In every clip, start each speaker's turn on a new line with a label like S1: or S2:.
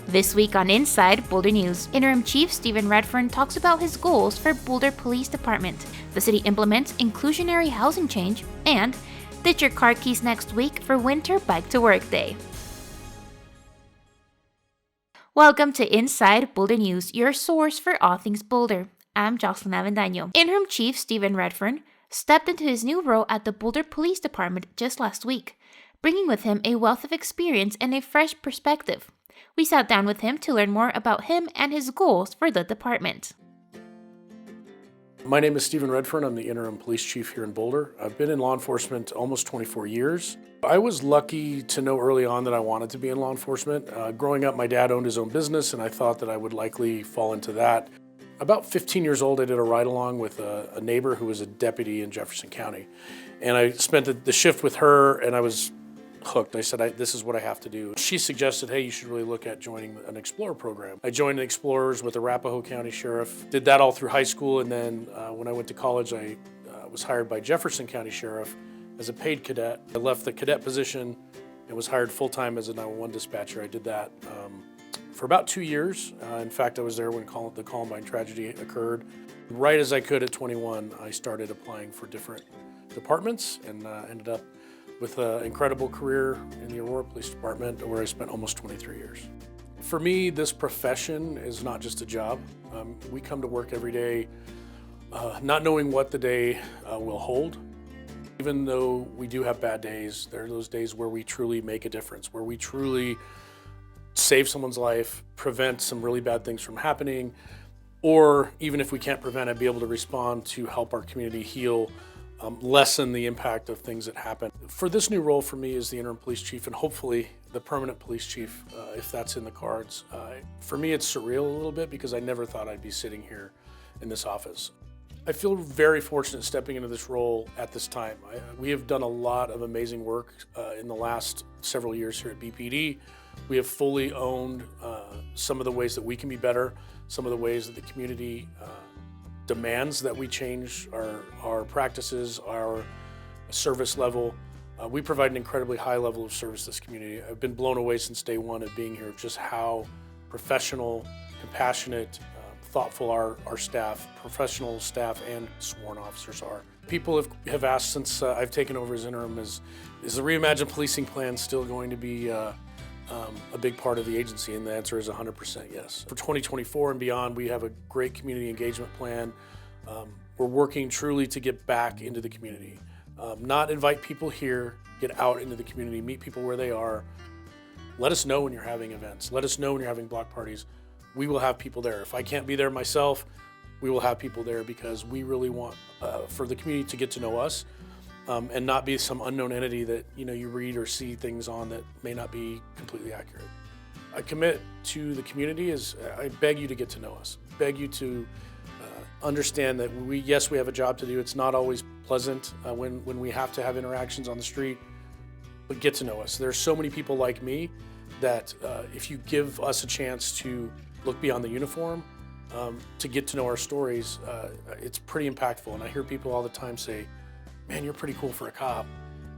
S1: This week on Inside Boulder News, Interim Chief Stephen Redfearn talks about his goals for Boulder Police Department. The city implements inclusionary housing change, and ditch your car keys next week for Winter Bike to Work Day. Welcome to Inside Boulder News, your source for all things Boulder. I'm Jocelyn Avendaño. Interim Chief Stephen Redfearn stepped into his new role at the Boulder Police Department just last week, bringing with him a wealth of experience and a fresh perspective. We sat down with him to learn more about him and his goals for the department.
S2: My name is Stephen Redfearn. I'm the interim police chief here in Boulder. I've been in law enforcement almost 24 years. I was lucky to know early on that I wanted to be in law enforcement. Growing up, my dad owned his own business, and I thought that I would likely fall into that. About 15 years old, I did a ride-along with a neighbor who was a deputy in Jefferson County. And I spent the shift with her, and I was hooked. I said, this is what I have to do. She suggested, hey, you should really look at joining an Explorer program. I joined the Explorers with the Arapahoe County Sheriff, did that all through high school, and then when I went to college, I was hired by Jefferson County Sheriff as a paid cadet. I left the cadet position and was hired full-time as a 911 dispatcher. I did that for about 2 years. In fact, I was there when the Columbine tragedy occurred. Right as I could at 21, I started applying for different departments and ended up with an incredible career in the Aurora Police Department, where I spent almost 23 years. For me, this profession is not just a job. We come to work every day not knowing what the day will hold. Even though we do have bad days, there are those days where we truly make a difference, where we truly save someone's life, prevent some really bad things from happening, or even if we can't prevent it, be able to respond to help our community heal, lessen the impact of things that happen. For this new role for me as the interim police chief, and hopefully the permanent police chief, if that's in the cards, for me it's surreal a little bit because I never thought I'd be sitting here in this office. I feel very fortunate stepping into this role at this time. We have done a lot of amazing work in the last several years here at BPD. We have fully owned some of the ways that we can be better, some of the ways that the community demands that we change our practices, our service level. We provide an incredibly high level of service to this community. I've been blown away since day one of being here, just how professional, compassionate, thoughtful our staff, professional staff and sworn officers are. People have asked since I've taken over as interim, is the reimagined policing plan still going to be a big part of the agency? And the answer is 100% yes. For 2024 and beyond, we have a great community engagement plan. We're working truly to get back into the community, not invite people here, get out into the community, meet people where they are. Let us know when you're having events. Let us know when you're having block parties. We will have people there. If I can't be there myself, we will have people there because we really want for the community to get to know us. And not be some unknown entity that you read or see things on that may not be completely accurate. I commit to the community as I beg you to get to know us, beg you to understand that we have a job to do. It's not always pleasant when we have to have interactions on the street, but get to know us. There's so many people like me that if you give us a chance to look beyond the uniform, to get to know our stories, it's pretty impactful. And I hear people all the time say, man, you're pretty cool for a cop.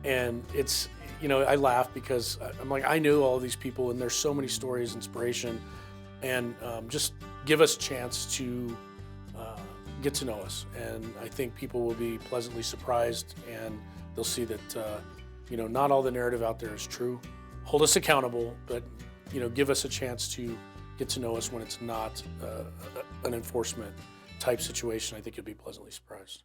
S2: And it's, I laugh because I'm like, I know all of these people and there's so many stories, inspiration, and just give us a chance to get to know us. And I think people will be pleasantly surprised and they'll see that, not all the narrative out there is true. Hold us accountable, but, give us a chance to get to know us when it's not an enforcement type situation. I think you'll be pleasantly surprised.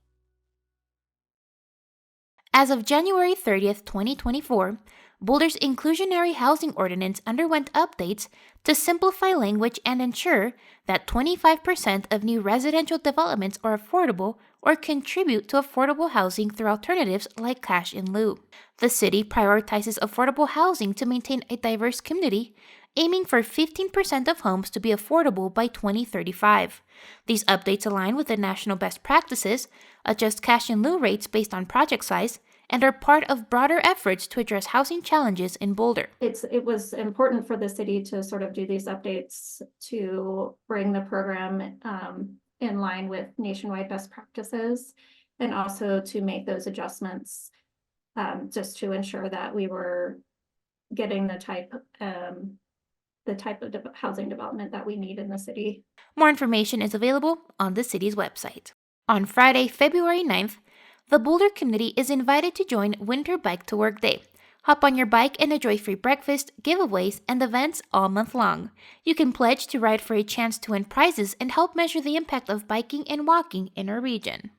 S1: As of January 30th, 2024, Boulder's inclusionary housing ordinance underwent updates to simplify language and ensure that 25% of new residential developments are affordable or contribute to affordable housing through alternatives like cash in lieu. The city prioritizes affordable housing to maintain a diverse community, aiming for 15% of homes to be affordable by 2035. These updates align with the national best practices, adjust cash in lieu rates based on project size, and are part of broader efforts to address housing challenges in Boulder.
S3: It was important for the city to sort of do these updates to bring the program in line with nationwide best practices, and also to make those adjustments just to ensure that we were getting the type the type of housing development that we need in the city.
S1: More information is available on the city's website. On Friday, February 9th, the Boulder community is invited to join Winter Bike to Work Day. Hop on your bike and enjoy free breakfast, giveaways, and events all month long. You can pledge to ride for a chance to win prizes and help measure the impact of biking and walking in our region.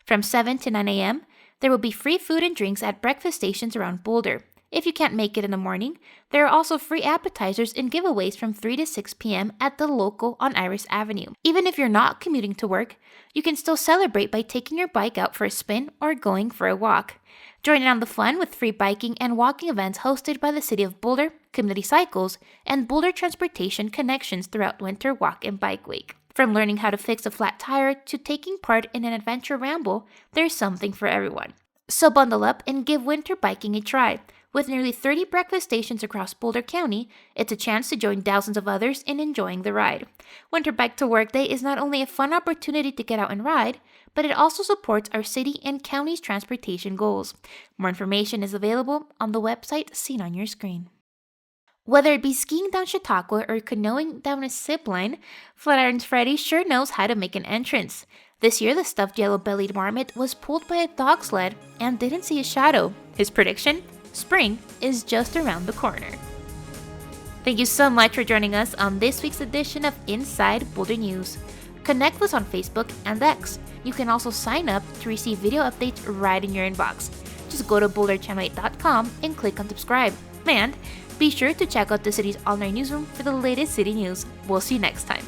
S1: From 7 to 9 a.m., there will be free food and drinks at breakfast stations around Boulder. If you can't make it in the morning, there are also free appetizers and giveaways from 3 to 6 p.m. at the local on Iris Avenue. Even if you're not commuting to work, you can still celebrate by taking your bike out for a spin or going for a walk. Join in on the fun with free biking and walking events hosted by the City of Boulder, Community Cycles, and Boulder Transportation Connections throughout Winter Walk and Bike Week. From learning how to fix a flat tire to taking part in an adventure ramble, there's something for everyone. So bundle up and give winter biking a try. With nearly 30 breakfast stations across Boulder County, it's a chance to join thousands of others in enjoying the ride. Winter Bike to Work Day is not only a fun opportunity to get out and ride, but it also supports our city and county's transportation goals. More information is available on the website seen on your screen. Whether it be skiing down Chautauqua or canoeing down a zip line, Flatiron's Freddy sure knows how to make an entrance. This year, the stuffed yellow-bellied marmot was pulled by a dog sled and didn't see a shadow. His prediction? Spring is just around the corner. Thank you so much for joining us on this week's edition of Inside Boulder News. Connect with us on Facebook and X. You can also sign up to receive video updates right in your inbox. Just go to boulderchannel8.com and click on subscribe. And be sure to check out the city's online newsroom for the latest city news. We'll see you next time.